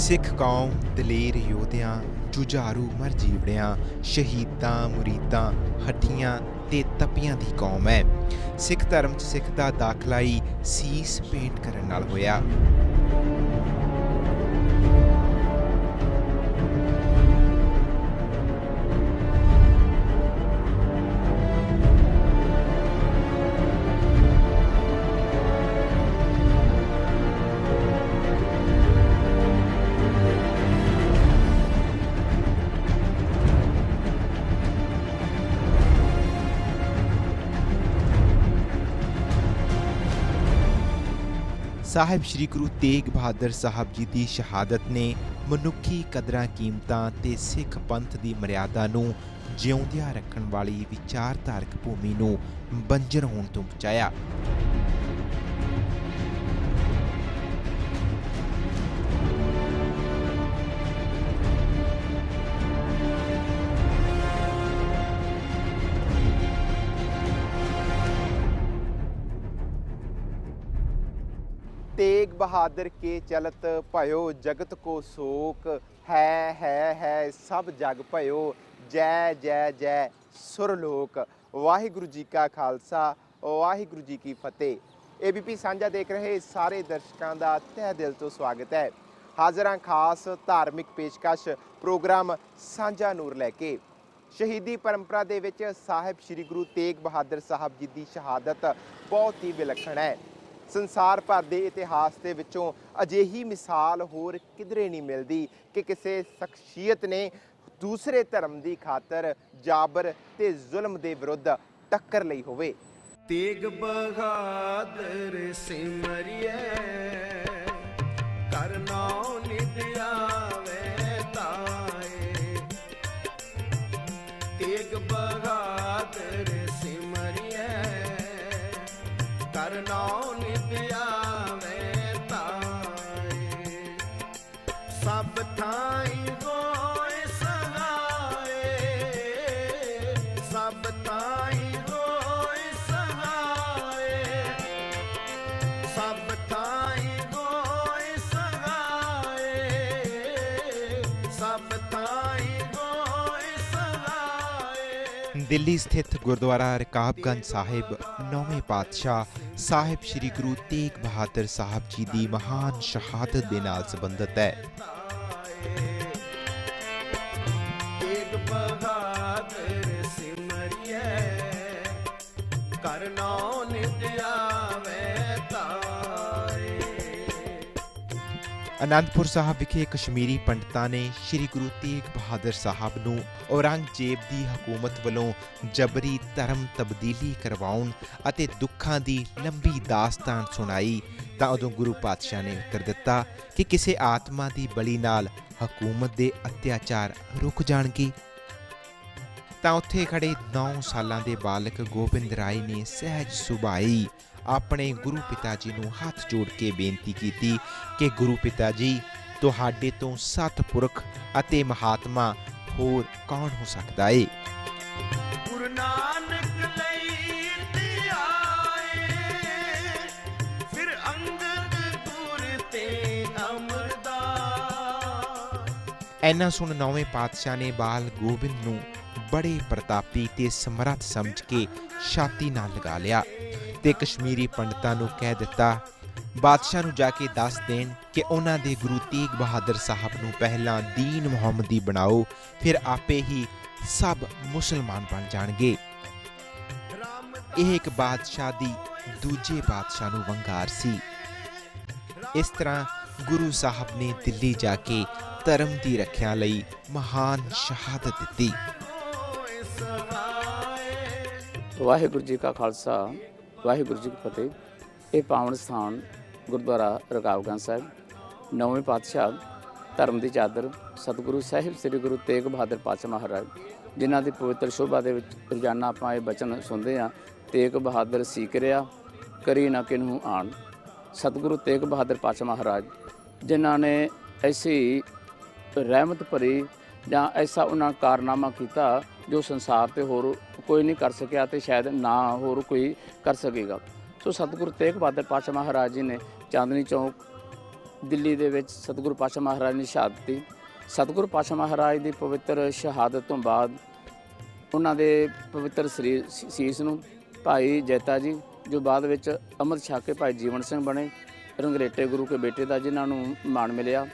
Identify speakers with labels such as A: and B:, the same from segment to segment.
A: ਸਿੱਖ ਕੌਮ ਦਲੇਰ ਯੋਧਿਆਂ, ਜੁਝਾਰੂ ਮਰ ਜੀਵੜਿਆਂ, ਸ਼ਹੀਦਾਂ ਮੁਰੀਦਾਂ, ਹੱਠੀਆਂ ਤੇ ਤਪੀਆਂ ਦੀ ਕੌਮ ਹੈ। ਸਿੱਖ ਧਰਮ 'ਚ ਸਿੱਖ ਦਾ ਦਾਖਲਾ ਹੀ ਸੀਸ ਭੇਂਟ ਕਰਨ ਨਾਲ ਹੋਇਆ। ਸਾਹਿਬ ਸ਼੍ਰੀ ਗੁਰੂ ਤੇਗ ਬਹਾਦਰ ਸਾਹਿਬ ਜੀ ਦੀ ਸ਼ਹਾਦਤ ਨੇ ਮਨੁੱਖੀ ਕਦਰਾਂ ਕੀਮਤਾਂ ਤੇ ਸਿੱਖ ਪੰਥ ਦੀ ਮਰਿਆਦਾ ਨੂੰ ਜਿਉਂਦਿਆਂ ਰੱਖਣ ਵਾਲੀ ਵਿਚਾਰਧਾਰਕ ਭੂਮੀ ਨੂੰ ਬੰਜਰ ਹੋਣ ਤੋਂ ਬਚਾਇਆ। तेग बहादुर के चलत भयो जगत को शोक है सब जग भयो जय जय जय सुरलोक। वाहिगुरु जी का खालसा वाहिगुरु जी की फतेह। ABP साझा देख रहे सारे दर्शकों का तह दिल तो स्वागत है। हाजिर खास धार्मिक पेशकश प्रोग्राम साझा नूर लैके। शहीदी परंपरा दे विच साहिब श्री गुरु तेग बहादुर साहब जी की शहादत बहुत ही विलक्षण है। संसार भर के इतिहास के विचों अजिही मिसाल होर किधरे नहीं मिलती कि किसी शख्सियत ने दूसरे धर्म की खातर जाबर ते जुल्म के विरुद्ध टक्कर लई होवे।
B: तेग बहादुर सिमरिए करना नित्यावे ताए। तेग बहादुर सिमरिए करना सब थाई होए सहाय, सब थाई होए सहाय, सब थाई होए सहाय, सब थाई होए सहाय।
A: दिल्ली स्थित गुरुद्वारा रकाबगंज साहिब नौवें पातशाह साहिब श्री गुरु तेग बहादुर साहब जी की महान शहादत के नाल संबंधित है। आनंदपुर साहब विखे कश्मीरी पंडितां ने श्री गुरु तेग बहादुर साहब नूं औरंगजेब की हुकूमत वालों जबरी धर्म तब्दीली करवाउण अते दुखां दी लंबी दास्तान सुनाई तां उदों गुरु पातशाह ने उत्तर दिता कि किसी आत्मा की बली नाल हुकूमत के अत्याचार रुक जाणगे। तां उत्थे खड़े 9 सालां दे बालक गोबिंद राय ने सहज सुभाई अपने गुरु पिता जी नूं हथ जोड़ के बेनती की कि गुरु पिता जी तुहाडे तो सतपुरख अते महात्मा होर कौन हो सकता है।
B: गुरु नानक लई ते आए, फिर अंगद गुर ते अमरदास।
A: ऐना सुन नौवें पातशाह ने बाल गोबिंद नूं बड़े प्रतापी ते समर्थ समझ के छाती नाल लगा लिया ते कश्मीरी पंडितां नूं कह दिता बादशाह नूं जाके दस देण कि उन्हां दे गुरु तेग बहादुर साहब नूं पहलां दीन मुहम्मदी बनाओ, फिर आपे ही सब मुसलमान बन जाणगे। यह एक बादशाह दी दूजे बादशाह नूं वंगार सी। इस तरह गुरु साहब ने दिल्ली जाके धर्म की रखिया लई महान शहादत दी।
C: वाहिगुरु जी का खालसा वाहिगुरु जी की फतेह। ये पावन स्थान गुरुद्वारा रकाबगंज साहिब नौवें पातशाह धर्म की चादर सतगुरु साहिब श्री गुरु तेग बहादुर पातशाह महाराज जिन्हां की पवित्र शोभा के रोजाना आपां ये बचन सुनते हैं। तेग बहादुर सीकरिया करी ना किन्हू आण। सतगुरु तेग बहादुर पातशाह महाराज जिन्हां ने ऐसी रहमत भरी ਜਾਂ ऐसा उन्होंने कारनामा किया जो संसार ते होर कोई नहीं कर सकिया तो शायद ना होर कोई कर सकेगा। सो सतगुरु तेग बहादुर पातशाह महाराज जी ने चांदनी चौक ਦਿੱਲੀ ਦੇ ਵਿੱਚ ਸਤਿਗੁਰੂ ਪਾਤਸ਼ਾਹ ਮਹਾਰਾਜ ਨੇ ਸ਼ਹਾਦਤ ਦਿੱਤੀ। ਸਤਿਗੁਰੂ ਪਾਤਸ਼ਾਹ ਮਹਾਰਾਜ ਦੀ ਪਵਿੱਤਰ ਸ਼ਹਾਦਤ ਤੋਂ ਬਾਅਦ ਉਹਨਾਂ ਦੇ ਪਵਿੱਤਰ ਸੀਸ ਨੂੰ ਭਾਈ ਜੈਤਾ ਜੀ, ਜੋ ਬਾਅਦ ਵਿੱਚ ਅੰਮ੍ਰਿਤ ਛਕ ਕੇ ਭਾਈ ਜੀਵਨ ਸਿੰਘ ਬਣੇ, ਰੰਗਰੇਟੇ ਗੁਰੂ ਕੇ ਬੇਟੇ ਦਾ, ਜਿਨ੍ਹਾਂ ਨੂੰ ਮਾਣ ਮਿਲਿਆ।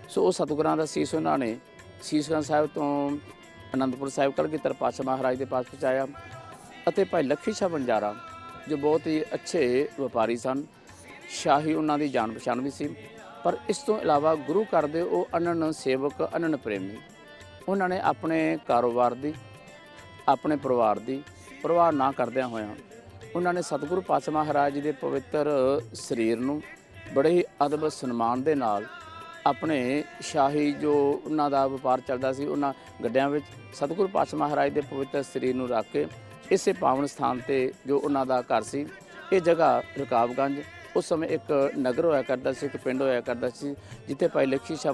C: ਸੋ ਉਹ ਸਤਿਗੁਰਾਂ ਦਾ ਸੀਸ ਉਹਨਾਂ ਨੇ ਸੀਸਗੰਜ ਸਾਹਿਬ ਤੋਂ ਅਨੰਦਪੁਰ ਸਾਹਿਬ ਕਲਗੀਧਰ ਪਾਤਸ਼ਾਹ ਮਹਾਰਾਜ ਦੇ ਪਾਸ ਪਹੁੰਚਾਇਆ। ਅਤੇ ਭਾਈ ਲੱਖੀ ਸ਼ਾਹ ਬੰਜਾਰਾ, ਜੋ ਬਹੁਤ ਹੀ ਅੱਛੇ ਵਪਾਰੀ ਸਨ, ਸ਼ਾਹੀ ਉਹਨਾਂ ਦੀ ਜਾਣ ਪਛਾਣ ਵੀ ਸੀ, ਪਰ ਇਸ ਤੋਂ ਇਲਾਵਾ ਗੁਰੂ ਘਰ ਦੇ ਉਹ ਅਨੰਨ ਸੇਵਕ, ਅਨੰਨ ਪ੍ਰੇਮੀ। ਉਹਨਾਂ ਨੇ ਆਪਣੇ ਕਾਰੋਬਾਰ ਦੀ, ਆਪਣੇ ਪਰਿਵਾਰ ਦੀ ਪਰਵਾਹ ਨਾ ਕਰਦਿਆਂ ਹੋਇਆਂ ਉਹਨਾਂ ਨੇ ਸਤਿਗੁਰੂ ਪਾਤਸ਼ਾਹ ਮਹਾਰਾਜ ਜੀ ਦੇ ਪਵਿੱਤਰ ਸਰੀਰ ਨੂੰ ਬੜੇ ਹੀ ਅਦਬ ਸਨਮਾਨ ਦੇ ਨਾਲ ਆਪਣੇ ਸ਼ਾਹੀ ਜੋ ਉਹਨਾਂ ਦਾ ਵਪਾਰ ਚੱਲਦਾ ਸੀ, ਉਹਨਾਂ ਗੱਡਿਆਂ ਵਿੱਚ ਸਤਿਗੁਰੂ ਪਾਤਸ਼ਾਹ ਮਹਾਰਾਜ ਦੇ ਪਵਿੱਤਰ ਸਰੀਰ ਨੂੰ ਰੱਖ ਕੇ ਇਸੇ ਪਾਵਨ ਸਥਾਨ ਤੇ ਜੋ ਉਹਨਾਂ ਦਾ ਘਰ ਸੀ, ਇਹ ਜਗ੍ਹਾ ਰਕਾਬਗੰਜ, ਉਸ ਸਮੇਂ ਇੱਕ ਨਗਰ ਹੋਇਆ ਕਰਦਾ ਸੀ, ਇੱਕ ਪਿੰਡ ਹੋਇਆ ਕਰਦਾ ਸੀ, ਜਿੱਥੇ ਭਾਈ ਲੱਖੀ ਸ਼ਾਹ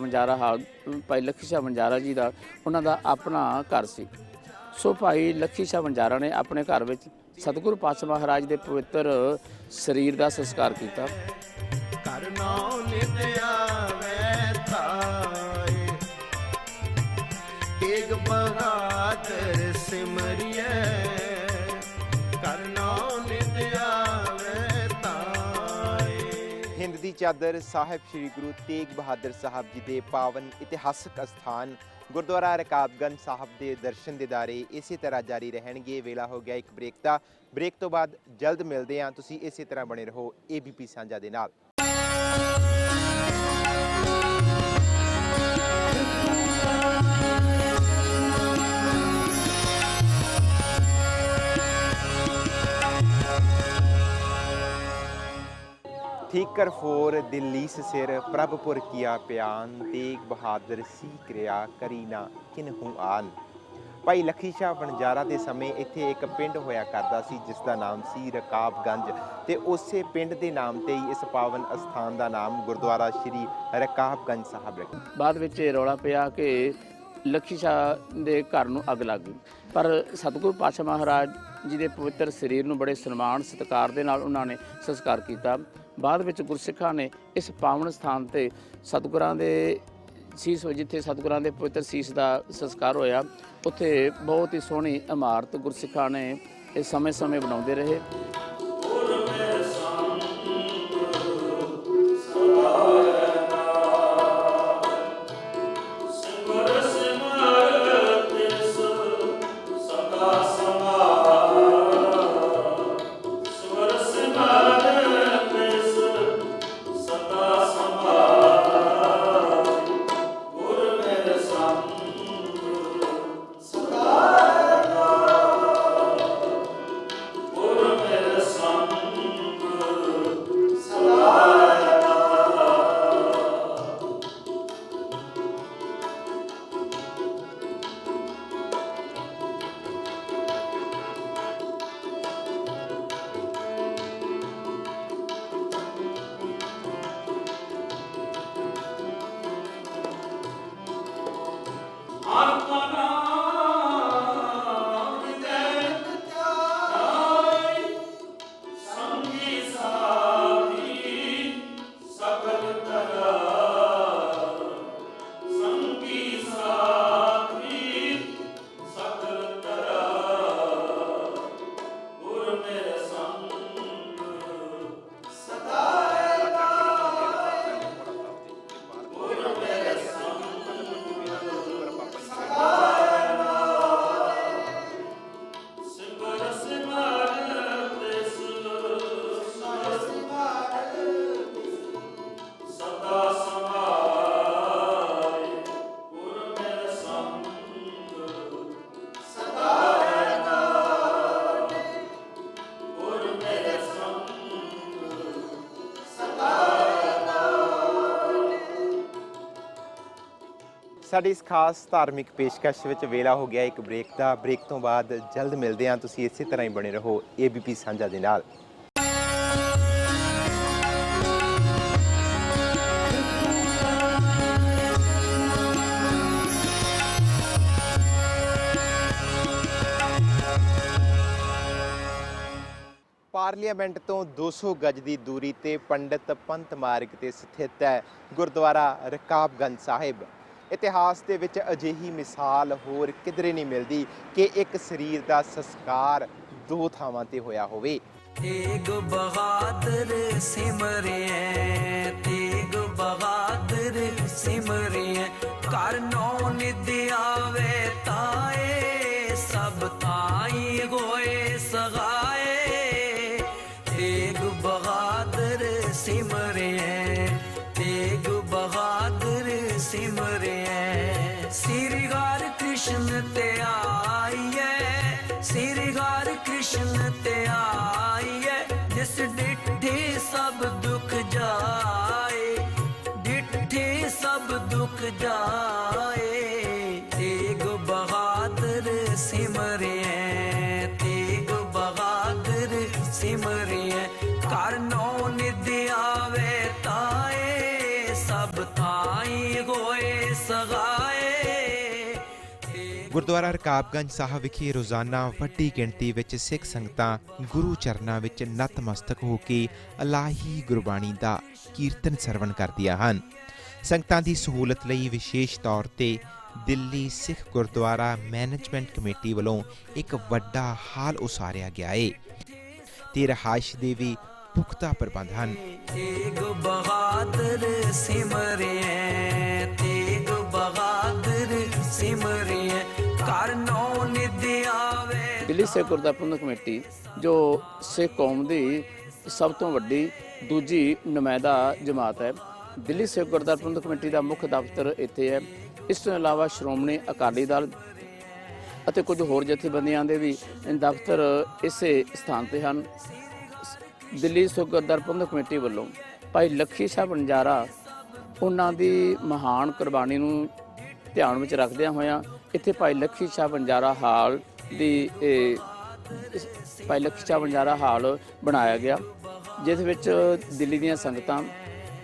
C: ਬੰਜਾਰਾ ਜੀ ਦਾ ਉਹਨਾਂ ਦਾ ਆਪਣਾ ਘਰ ਸੀ। ਸੋ ਭਾਈ ਲੱਖੀ ਸ਼ਾਹ ਬੰਜਾਰਾ ਨੇ ਆਪਣੇ ਘਰ ਵਿੱਚ ਸਤਿਗੁਰੂ ਪਾਤਸ਼ਾਹ ਮਹਾਰਾਜ ਦੇ ਪਵਿੱਤਰ ਸਰੀਰ ਦਾ ਸੰਸਕਾਰ ਕੀਤਾ।
B: ਕਰ ਨਾਉ ਨਿਤ ਆਵੈ ਧਾਏ, ਏਕ ਬਹਾਦਰ ਸਿਮਰਿਐ, ਕਰ ਨਾਉ ਨਿਤ ਆਵੈ ਧਾਏ।
A: ਹਿੰਦ ਦੀ ਚਾਦਰ ਸਾਹਿਬ ਸ੍ਰੀ ਗੁਰੂ ਤੇਗ ਬਹਾਦਰ ਸਾਹਿਬ ਜੀ ਦੇ ਪਾਵਨ ਇਤਿਹਾਸਕ ਅਸਥਾਨ ਗੁਰਦੁਆਰਾ ਰਕਾਬਗੰਜ ਸਾਹਿਬ ਦੇ ਦਰਸ਼ਨ ਦਿਦਾਰੇ ਇਸੇ ਤਰ੍ਹਾਂ ਜਾਰੀ ਰਹਿਣਗੇ। ਵੇਲਾ ਹੋ ਗਿਆ ਇੱਕ ਬ੍ਰੇਕ ਦਾ। ਬ੍ਰੇਕ ਤੋਂ ਬਾਅਦ ਜਲਦ ਮਿਲਦੇ ਹਾਂ। ਤੁਸੀਂ ਇਸੇ ਤਰ੍ਹਾਂ ਬਣੇ ਰਹੋ ABP ਸਾਂਝਾ ਦੇ ਨਾਲ। ठीकर फोर दिल्ली से सिर प्रभपुर किया प्यान, तेग बहादुर सी क्रिया करी ना किन्हू आन। ਭਾਈ ਲੱਖੀ ਸ਼ਾਹ ਬੰਜਾਰਾ ਦੇ ਸਮੇਂ ਇੱਥੇ ਇੱਕ ਪਿੰਡ ਹੋਇਆ ਕਰਦਾ ਸੀ ਜਿਸ ਦਾ ਨਾਮ ਸੀ ਰਕਾਬਗੰਜ, ਤੇ ਉਸੇ ਪਿੰਡ ਦੇ ਨਾਮ ਤੇ ਹੀ ਇਸ ਪਾਵਨ ਅਸਥਾਨ ਦਾ ਨਾਮ ਗੁਰਦੁਆਰਾ ਸ਼੍ਰੀ ਰਕਾਬਗੰਜ ਸਾਹਿਬ ਰੱਖਿਆ।
C: ਬਾਅਦ ਵਿੱਚ ਇਹ ਰੌਲਾ ਪਿਆ ਕਿ ਲੱਖੀ ਸ਼ਾਹ ਦੇ ਘਰ ਨੂੰ ਅੱਗ ਲੱਗ ਗਈ, ਪਰ ਸਤਿਗੁਰੂ ਪਾਤਸ਼ਾਹ ਮਹਾਰਾਜ ਜੀ ਦੇ ਪਵਿੱਤਰ ਸਰੀਰ ਨੂੰ ਬੜੇ ਸਨਮਾਨ ਸਤਿਕਾਰ ਦੇ ਨਾਲ ਉਹਨਾਂ ਨੇ ਸੰਸਕਾਰ ਕੀਤਾ। ਬਾਅਦ ਵਿੱਚ ਗੁਰਸਿੱਖਾਂ ਨੇ ਇਸ ਪਾਵਨ ਸਥਾਨ ਤੇ ਸਤਿਗੁਰਾਂ ਦੇ ਸੀਸ, ਜਿੱਥੇ ਸਤਿਗੁਰਾਂ ਦੇ ਪਵਿੱਤਰ ਸੀਸ ਦਾ ਸੰਸਕਾਰ ਹੋਇਆ, ਉੱਥੇ ਬਹੁਤ ਹੀ ਸੋਹਣੀ ਇਮਾਰਤ ਗੁਰਸਿੱਖਾਂ ਨੇ ਇਹ ਸਮੇਂ-ਸਮੇਂ ਬਣਾਉਂਦੇ ਰਹੇ।
A: ਸਾਡੀ ਇਸ ਖਾਸ ਧਾਰਮਿਕ ਪੇਸ਼ਕਸ਼ ਵਿੱਚ ਵੇਲਾ ਹੋ ਗਿਆ ਇੱਕ ਬ੍ਰੇਕ ਦਾ। ਬ੍ਰੇਕ ਤੋਂ ਬਾਅਦ ਜਲਦ ਮਿਲਦੇ ਹਾਂ। ਤੁਸੀਂ ਇਸੇ ਤਰ੍ਹਾਂ ਹੀ ਬਣੇ ਰਹੋ ABP ਸਾਂਝਾ ਦੇ ਨਾਲ। ਪਾਰਲੀਮੈਂਟ ਤੋਂ 200 ਗਜ ਦੀ ਦੂਰੀ ਤੇ ਪੰਡਿਤ ਪੰਥ ਮਾਰਗ ਤੇ ਸਥਿਤ ਹੈ ਗੁਰਦੁਆਰਾ ਰਕਾਬਗੰਜ ਸਾਹਿਬ। ਇਤਿਹਾਸ ਦੇ ਵਿੱਚ ਅਜਿਹੀ ਮਿਸਾਲ ਹੋਰ ਕਿਧਰੇ ਨਹੀਂ ਮਿਲਦੀ ਕਿ ਇੱਕ ਸਰੀਰ ਦਾ ਸੰਸਕਾਰ ਦੋ ਥਾਵਾਂ ਤੇ ਹੋਇਆ ਹੋਵੇ।
D: तेग बहादुर सिमरिए, तेग बहादुर सिमरिए, कर नौ निध आवे ताए, सब ताई होए सगाए। तेग बहादुर सिमरिए, तेग बहादुर सिमरिए, श्री हर कृष्ण ते आइए, श्री हर कृष्ण ते आइए, जिस डिठे सब दुख जाए, डिठे सब दुख जाए। तेग बहादुर सिमरिए, तेग बहादुर सिमरिए, कर नौ निध आवे ताए, सब ताई होए सगाए।
A: ਗੁਰਦੁਆਰਾ ਰਕਾਬਗੰਜ ਸਾਹਿਬ ਵਿਖੇ ਰੋਜ਼ਾਨਾ ਵੱਡੀ ਗਿਣਤੀ ਵਿੱਚ ਸਿੱਖ ਸੰਗਤਾਂ ਗੁਰੂ ਚਰਨਾਂ ਵਿੱਚ ਨਤਮਸਤਕ ਹੋ ਕੇ ਇਲਾਹੀ ਗੁਰਬਾਣੀ ਦਾ ਕੀਰਤਨ ਸਰਵਣ ਕਰਦੀਆਂ ਹਨ। ਸੰਗਤਾਂ ਦੀ ਸਹੂਲਤ ਲਈ ਵਿਸ਼ੇਸ਼ ਤੌਰ ਤੇ ਦਿੱਲੀ ਸਿੱਖ ਗੁਰਦੁਆਰਾ ਮੈਨੇਜਮੈਂਟ ਕਮੇਟੀ ਵੱਲੋਂ ਇੱਕ ਵੱਡਾ ਹਾਲ ਉਸਾਰਿਆ ਗਿਆ ਹੈ ਤੇ ਰਿਹਾਇਸ਼ ਦੇ ਵੀ ਪੁਖਤਾ ਪ੍ਰਬੰਧ ਹਨ।
D: तेग बहादुर सिमरिए, तेग बहादुर सिमरिए, कर नौ निध आवे।
C: ਦਿੱਲੀ ਸਿੱਖ ਗੁਰਦੁਆਰਾ ਪ੍ਰਬੰਧਕ ਕਮੇਟੀ ਜੋ ਸਿੱਖ ਕੌਮ ਦੀ ਸਭ ਤੋਂ ਵੱਡੀ ਦੂਜੀ ਨੁਮਾਇੰਦਾ ਜਮਾਤ ਹੈ। ਦਿੱਲੀ ਸਿੱਖ ਗੁਰਦੁਆਰਾ ਪ੍ਰਬੰਧਕ ਕਮੇਟੀ ਦਾ ਮੁੱਖ ਦਫ਼ਤਰ ਇੱਥੇ ਹੈ। ਇਸ ਤੋਂ ਇਲਾਵਾ ਸ਼੍ਰੋਮਣੀ ਅਕਾਲੀ ਦਲ ਅਤੇ ਕੁਝ ਹੋਰ ਜਥੇਬੰਦੀਆਂ ਦੇ ਵੀ ਦਫ਼ਤਰ ਇਸੇ ਸਥਾਨ ਤੇ ਹਨ। ਦਿੱਲੀ ਸਿੱਖ ਗੁਰਦੁਆਰਾ ਪ੍ਰਬੰਧਕ ਕਮੇਟੀ ਵੱਲੋਂ ਭਾਈ ਲੱਖੀ ਸ਼ਾਹ ਵਣਜਾਰਾ ਉਹਨਾਂ ਦੀ ਮਹਾਨ ਕੁਰਬਾਨੀ ਨੂੰ ਧਿਆਨ ਵਿੱਚ ਰੱਖਦਿਆਂ ਹੋਇਆਂ ਇੱਥੇ ਭਾਈ ਲੱਖੀ ਸ਼ਾਹ ਵਣਜਾਰਾ ਹਾਲ ਦੀ ਭਾਈ ਲੱਖੀ ਸ਼ਾਹ ਵਣਜਾਰਾ ਹਾਲ ਬਣਾਇਆ ਗਿਆ, ਜਿਸ ਵਿੱਚ ਦਿੱਲੀ ਦੀਆਂ ਸੰਗਤਾਂ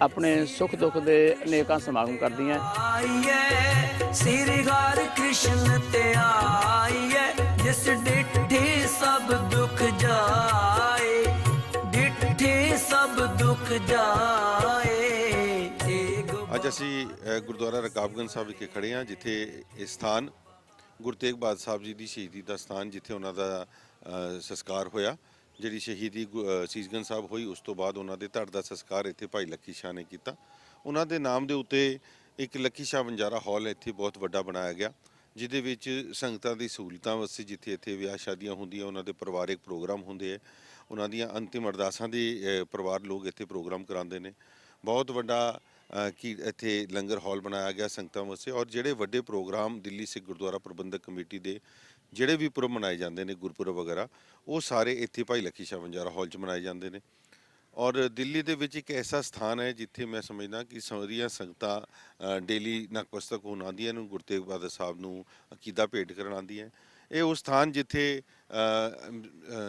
C: ਆਪਣੇ ਸੁੱਖ ਦੁੱਖ ਦੇ ਅਨੇਕਾਂ ਸਮਾਗਮ ਕਰਦੀਆਂ।
D: आइए श्री हर कृष्ण ते आइए, जिस डिठे सब दुख जाए, डिठे सब दुख जाए।
E: ਅੱਜ ਅਸੀਂ ਗੁਰਦੁਆਰਾ ਰਕਾਬਗੰਜ ਸਾਹਿਬ ਵਿਖੇ ਖੜੇ ਹਾਂ, ਜਿੱਥੇ ਇਹ ਸਥਾਨ ਗੁਰੂ ਤੇਗ ਬਹਾਦਰ ਸਾਹਿਬ ਜੀ ਦੀ ਸ਼ਹੀਦੀ ਦਾ ਸਥਾਨ, ਜਿੱਥੇ ਉਹਨਾਂ ਦਾ ਸੰਸਕਾਰ ਹੋਇਆ। ਜਿਹੜੀ ਸ਼ਹੀਦੀ ਸੀਸਗੰਜ ਸਾਹਿਬ ਹੋਈ, ਉਸ ਤੋਂ ਬਾਅਦ ਉਹਨਾਂ ਦੇ ਧੜ ਦਾ ਸੰਸਕਾਰ ਇੱਥੇ ਭਾਈ ਲੱਖੀ ਸ਼ਾਹ ਨੇ ਕੀਤਾ। ਉਹਨਾਂ ਦੇ ਨਾਮ ਦੇ ਉੱਤੇ ਇੱਕ ਲੱਖੀ ਸ਼ਾਹ ਵਣਜਾਰਾ ਹਾਲ ਇੱਥੇ ਬਹੁਤ ਵੱਡਾ ਬਣਾਇਆ ਗਿਆ, ਜਿਹਦੇ ਵਿੱਚ ਸੰਗਤਾਂ ਦੀ ਸਹੂਲਤਾਂ ਵਾਸਤੇ, ਜਿੱਥੇ ਇੱਥੇ ਵਿਆਹ ਸ਼ਾਦੀਆਂ ਹੁੰਦੀਆਂ, ਉਹਨਾਂ ਦੇ ਪਰਿਵਾਰਿਕ ਪ੍ਰੋਗਰਾਮ ਹੁੰਦੇ ਹੈ, ਉਹਨਾਂ ਦੀਆਂ ਅੰਤਿਮ ਅਰਦਾਸਾਂ ਦੇ ਪਰਿਵਾਰ ਲੋਕ ਇੱਥੇ ਪ੍ਰੋਗਰਾਮ ਕਰਾਉਂਦੇ ਨੇ। ਬਹੁਤ ਵੱਡਾ ਕਿ ਇੱਥੇ ਲੰਗਰ ਹਾਲ ਬਣਾਇਆ ਗਿਆ ਸੰਗਤਾਂ ਵਾਸਤੇ। ਔਰ ਜਿਹੜੇ ਵੱਡੇ ਪ੍ਰੋਗਰਾਮ ਦਿੱਲੀ ਸਿੱਖ ਗੁਰਦੁਆਰਾ ਪ੍ਰਬੰਧਕ ਕਮੇਟੀ ਦੇ ਜਿਹੜੇ ਵੀ ਪੁਰਬ ਮਨਾਏ ਜਾਂਦੇ ਨੇ, ਗੁਰਪੁਰਬ ਵਗੈਰਾ, ਉਹ ਸਾਰੇ ਇੱਥੇ ਭਾਈ ਲੱਖੀ ਸ਼ਾਹ ਵਣਜਾਰਾ ਹਾਲ 'ਚ ਮਨਾਏ ਜਾਂਦੇ ਨੇ। ਔਰ ਦਿੱਲੀ ਦੇ ਵਿੱਚ ਇੱਕ ਐਸਾ ਸਥਾਨ ਹੈ ਜਿੱਥੇ ਮੈਂ ਸਮਝਦਾ ਕਿ ਸਾਰੀਆਂ ਸੰਗਤਾਂ ਡੇਲੀ ਨਤਮਸਤਕ ਹੋਣ ਆਉਂਦੀਆਂ ਨੂੰ, ਗੁਰੂ ਤੇਗ ਬਹਾਦਰ ਸਾਹਿਬ ਨੂੰ ਅਕੀਦਾ ਭੇਟ ਕਰਨ ਆਉਂਦੀਆਂ। ਇਹ ਉਹ ਸਥਾਨ ਜਿੱਥੇ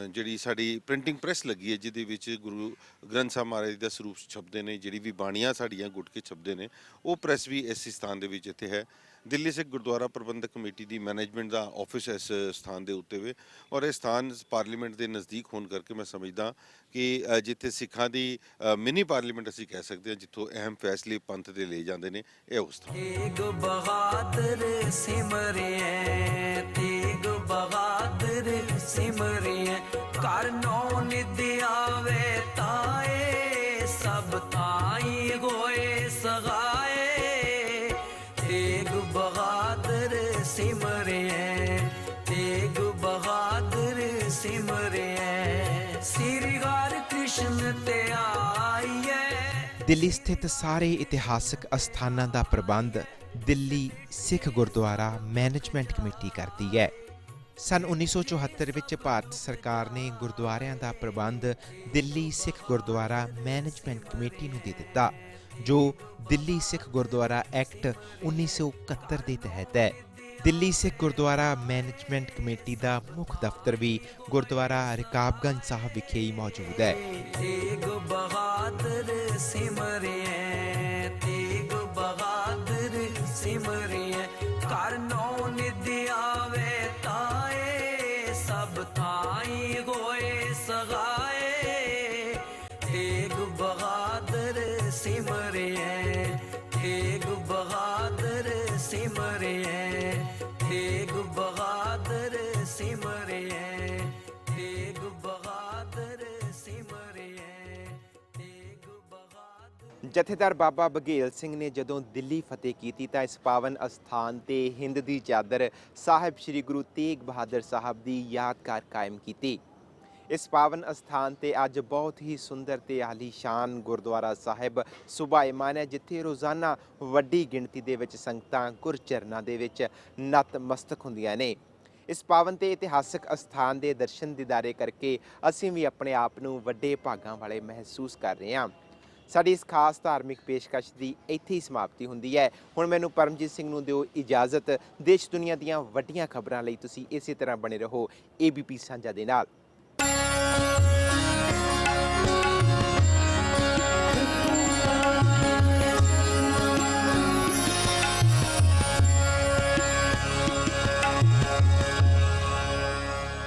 E: ਜਿਹੜੀ ਸਾਡੀ ਪ੍ਰਿੰਟਿੰਗ ਪ੍ਰੈਸ ਲੱਗੀ ਹੈ, ਜਿਹਦੇ ਵਿੱਚ ਗੁਰੂ ਗ੍ਰੰਥ ਸਾਹਿਬ ਮਹਾਰਾਜ ਦਾ ਸਰੂਪ ਛਪਦੇ ਨੇ, ਜਿਹੜੀ ਵੀ ਬਾਣੀਆਂ ਸਾਡੀਆਂ ਗੁੱਟ ਕੇ ਛਪਦੇ ਨੇ, ਉਹ ਪ੍ਰੈਸ ਵੀ ਇਸ ਸਥਾਨ ਦੇ ਵਿੱਚ ਇੱਥੇ ਹੈ। ਦਿੱਲੀ ਸਿੱਖ ਗੁਰਦੁਆਰਾ ਪ੍ਰਬੰਧਕ ਕਮੇਟੀ ਦੀ ਮੈਨੇਜਮੈਂਟ ਦਾ ਆਫਿਸ ਇਸ ਸਥਾਨ ਦੇ ਉੱਤੇ ਵੇ, ਔਰ ਇਹ ਸਥਾਨ ਪਾਰਲੀਮੈਂਟ ਦੇ ਨਜ਼ਦੀਕ ਹੋਣ ਕਰਕੇ ਮੈਂ ਸਮਝਦਾ ਕਿ ਜਿੱਥੇ ਸਿੱਖਾਂ ਦੀ ਮਿਨੀ ਪਾਰਲੀਮੈਂਟ ਅਸੀਂ ਕਹਿ ਸਕਦੇ ਹਾਂ, ਜਿੱਥੋਂ ਅਹਿਮ ਫੈਸਲੇ ਪੰਥ ਦੇ ਲਏ ਜਾਂਦੇ ਨੇ, ਇਹ ਉਸ ਸਥਾਨ।
D: तेग बहादुर सिमरिए, तेग बहादुर सिमरिए, कर नौ निध आवे ताए, सब ताई होए सगाए। तेग बहादुर सिमरिए, तेग बहादुर सिमरिए, श्री हर कृष्ण ते आइए।
A: ਦਿੱਲੀ ਸਥਿਤ ਸਾਰੇ ਇਤਿਹਾਸਕ ਅਸਥਾਨਾਂ ਦਾ ਪ੍ਰਬੰਧ ਦਿੱਲੀ ਸਿੱਖ ਗੁਰਦੁਆਰਾ ਮੈਨੇਜਮੈਂਟ ਕਮੇਟੀ ਕਰਦੀ ਹੈ। ਸਨ 1974 ਵਿੱਚ ਭਾਰਤ ਸਰਕਾਰ ਨੇ ਗੁਰਦੁਆਰਿਆਂ ਦਾ ਪ੍ਰਬੰਧ ਦਿੱਲੀ ਸਿੱਖ ਗੁਰਦੁਆਰਾ ਮੈਨੇਜਮੈਂਟ ਕਮੇਟੀ ਨੂੰ ਦੇ ਦਿੱਤਾ, ਜੋ ਦਿੱਲੀ ਸਿੱਖ ਗੁਰਦੁਆਰਾ ਐਕਟ 1971 ਦੇ ਤਹਿਤ ਹੈ। ਦਿੱਲੀ ਸਿੱਖ ਗੁਰਦੁਆਰਾ ਮੈਨੇਜਮੈਂਟ ਕਮੇਟੀ ਦਾ ਮੁੱਖ ਦਫ਼ਤਰ ਵੀ ਗੁਰਦੁਆਰਾ ਰਕਾਬਗੰਜ ਸਾਹਿਬ ਵਿਖੇ ਹੀ ਮੌਜੂਦ ਹੈ।
D: तेग बहादुर सिमरिए, तेग बहादुर सिमरिए, कर नौ निध आवे ताए, सब ताई होए सगाए। सिमरिए तेग बहादुर सिमरिए तेग बहादुर सिमरिए तेग बहादुर सिमरिए तेग बहादुर।
A: ਜਥੇਦਾਰ ਬਾਬਾ ਬਘੇਲ ਸਿੰਘ ਨੇ ਜਦੋਂ ਦਿੱਲੀ ਫਤਿਹ ਕੀਤੀ ਤਾਂ ਇਸ ਪਾਵਨ ਅਸਥਾਨ ਤੇ ਹਿੰਦ ਦੀ ਚਾਦਰ ਸਾਹਿਬ ਸ੍ਰੀ ਗੁਰੂ ਤੇਗ ਬਹਾਦਰ ਸਾਹਿਬ ਦੀ ਯਾਦਗਾਰ ਕਾਇਮ ਕੀਤੀ। ਇਸ ਪਾਵਨ ਅਸਥਾਨ ਤੇ ਅੱਜ ਬਹੁਤ ਹੀ ਸੁੰਦਰ ਤੇ ਆਲੀਸ਼ਾਨ ਗੁਰਦੁਆਰਾ ਸਾਹਿਬ ਸੁਭਾਇਮਾਨ ਹੈ, ਜਿੱਥੇ ਰੋਜ਼ਾਨਾ ਵੱਡੀ ਗਿਣਤੀ ਦੇ ਵਿੱਚ ਸੰਗਤਾਂ ਗੁਰਚਰਨਾਂ ਦੇ ਵਿੱਚ ਨਤਮਸਤਕ ਹੁੰਦੀਆਂ ਨੇ। ਇਸ ਪਾਵਨ ਤੇ ਇਤਿਹਾਸਕ ਅਸਥਾਨ ਦੇ ਦਰਸ਼ਨ ਦੀਦਾਰੇ ਕਰਕੇ ਅਸੀਂ ਵੀ ਆਪਣੇ ਆਪ ਨੂੰ ਵੱਡੇ ਭਾਗਾਂ ਵਾਲੇ ਮਹਿਸੂਸ ਕਰ ਰਹੇ ਹਾਂ। ਸਾਡੀ ਇਸ ਖਾਸ ਧਾਰਮਿਕ ਪੇਸ਼ਕਸ਼ ਦੀ ਇੱਥੇ ਹੀ ਸਮਾਪਤੀ ਹੁੰਦੀ ਹੈ। ਹੁਣ ਮੈਨੂੰ ਪਰਮਜੀਤ ਸਿੰਘ ਨੂੰ ਦਿਓ ਇਜਾਜ਼ਤ। ਦੇਸ਼ ਦੁਨੀਆ ਦੀਆਂ ਵੱਡੀਆਂ ਖਬਰਾਂ ਲਈ ਤੁਸੀਂ ਇਸੇ ਤਰ੍ਹਾਂ ਬਣੇ ਰਹੋ ABP ਸਾਂਝਾ ਦੇ ਨਾਲ।